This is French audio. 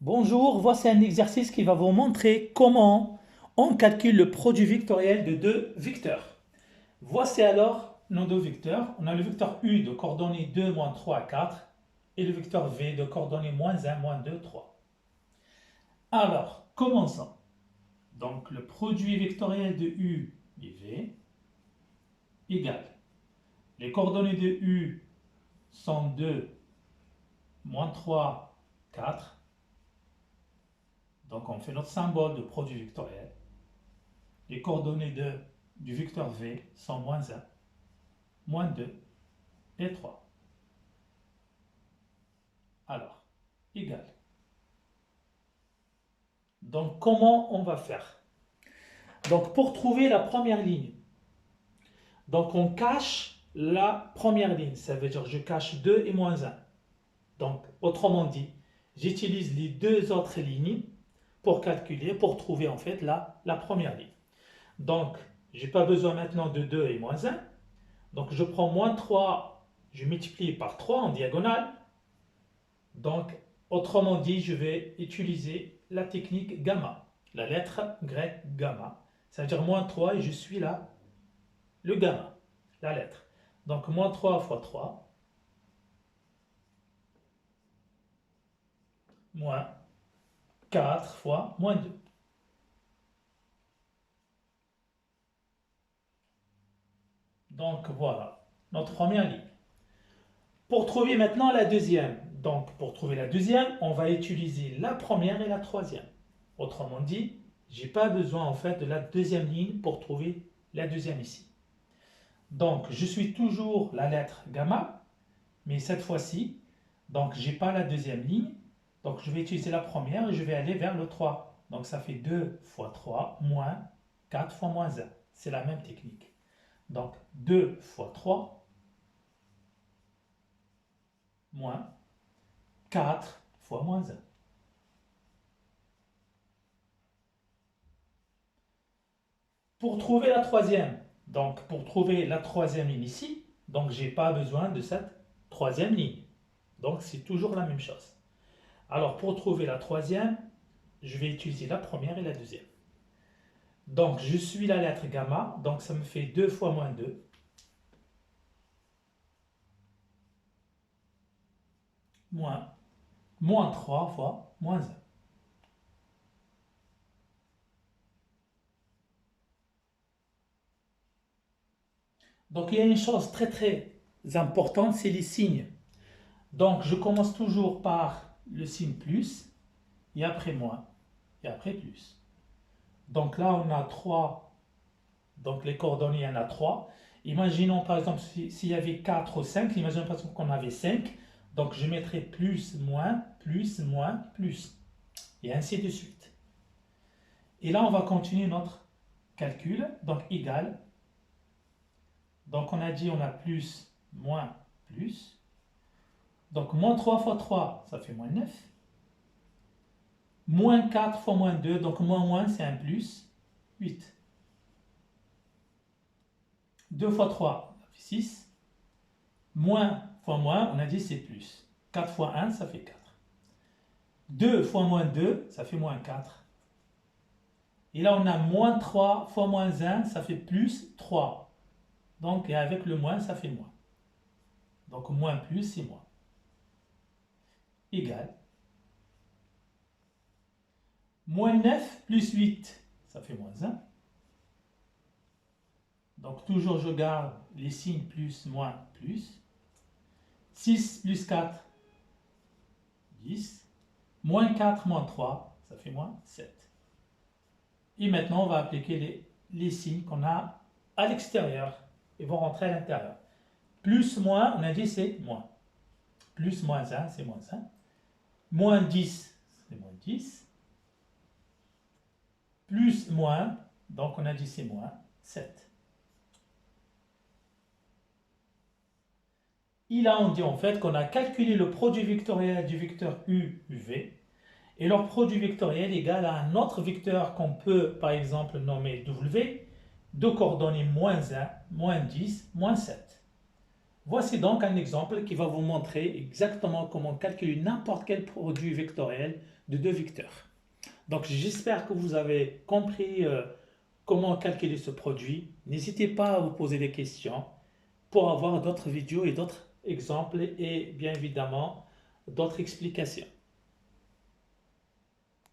Bonjour, voici un exercice qui va vous montrer comment on calcule le produit vectoriel de deux vecteurs. Voici alors nos deux vecteurs. On a le vecteur U de coordonnées 2, moins 3, 4 et le vecteur V de coordonnées moins 1, moins 2, 3. Alors, commençons. Donc, le produit vectoriel de U et V égale. Les coordonnées de U sont 2, moins 3, 4. Donc, on fait notre symbole de produit vectoriel. Les coordonnées du vecteur V sont moins 1, moins 2 et 3. Alors, égal. Donc, comment on va faire? Donc, pour trouver la première ligne, donc on cache la première ligne. Ça veut dire que je cache 2 et moins 1. Donc, autrement dit, j'utilise les deux autres lignes pour calculer, pour trouver en fait la première ligne. Donc, je n'ai pas besoin maintenant de 2 et moins 1. Donc, je prends moins 3, je multiplie par 3 en diagonale. Donc, autrement dit, je vais utiliser la technique gamma, la lettre grecque gamma. Ça veut dire moins 3 et je suis là, le gamma, la lettre. Donc, moins 3 fois 3, moins 4 fois moins 2. Donc, voilà, notre première ligne. Pour trouver maintenant la deuxième, donc pour trouver la deuxième, on va utiliser la première et la troisième. Autrement dit, je n'ai pas besoin en fait de la deuxième ligne pour trouver la deuxième ici. Donc, je suis toujours la lettre gamma, mais cette fois-ci, donc j'ai pas la deuxième ligne, donc je vais utiliser la première et je vais aller vers le 3. Donc, ça fait 2 fois 3 moins 4 fois moins 1. C'est la même technique. Donc, 2 fois 3 moins 4 fois moins 1. Pour trouver la troisième, donc pour trouver la troisième ligne ici, donc j'ai pas besoin de cette troisième ligne. Donc, c'est toujours la même chose. Alors, pour trouver la troisième, je vais utiliser la première et la deuxième. Donc, je suis la lettre gamma, donc ça me fait 2 fois moins 2, moins 3 fois moins 1. Donc, il y a une chose très très importante, c'est les signes. Donc, je commence toujours par le signe plus, et après moins, et après plus. Donc là, on a 3. Donc les coordonnées, il y en a 3. Imaginons par exemple s'il y avait 4 ou 5. Imaginons par exemple qu'on avait 5. Donc je mettrai plus, moins, plus, moins, plus. Et ainsi de suite. Et là, on va continuer notre calcul. Donc égal. Donc on a dit on a plus, moins, plus. Donc moins 3 fois 3, ça fait moins 9. Moins 4 fois moins 2, donc moins, c'est un plus, 8. 2 fois 3, ça fait 6. Moins fois moins, on a dit c'est plus. 4 fois 1, ça fait 4. 2 fois moins 2, ça fait moins 4. Et là, on a moins 3 fois moins 1, ça fait plus 3. Donc, et avec le moins, ça fait moins. Donc, moins plus, c'est moins. Égal. Moins 9 plus 8, ça fait moins 1. Donc, toujours, je garde les signes plus, moins, plus. 6 plus 4, 10. Moins 4, moins 3, ça fait moins 7. Et maintenant, on va appliquer les signes qu'on a à l'extérieur. Ils vont rentrer à l'intérieur. Plus, moins, on a dit c'est moins. Plus, moins 1, c'est moins 1. Moins 10, c'est moins 10. Plus, moins, donc on a dit c'est moins 7. Et là, on dit en fait qu'on a calculé le produit vectoriel du vecteur U, UV, et leur produit vectoriel est égal à un autre vecteur qu'on peut, par exemple, nommer W, de coordonnées moins 1, moins 10, moins 7. Voici donc un exemple qui va vous montrer exactement comment calculer n'importe quel produit vectoriel de deux vecteurs. Donc j'espère que vous avez compris comment calculer ce produit. N'hésitez pas à vous poser des questions pour avoir d'autres vidéos et d'autres exemples et bien évidemment d'autres explications.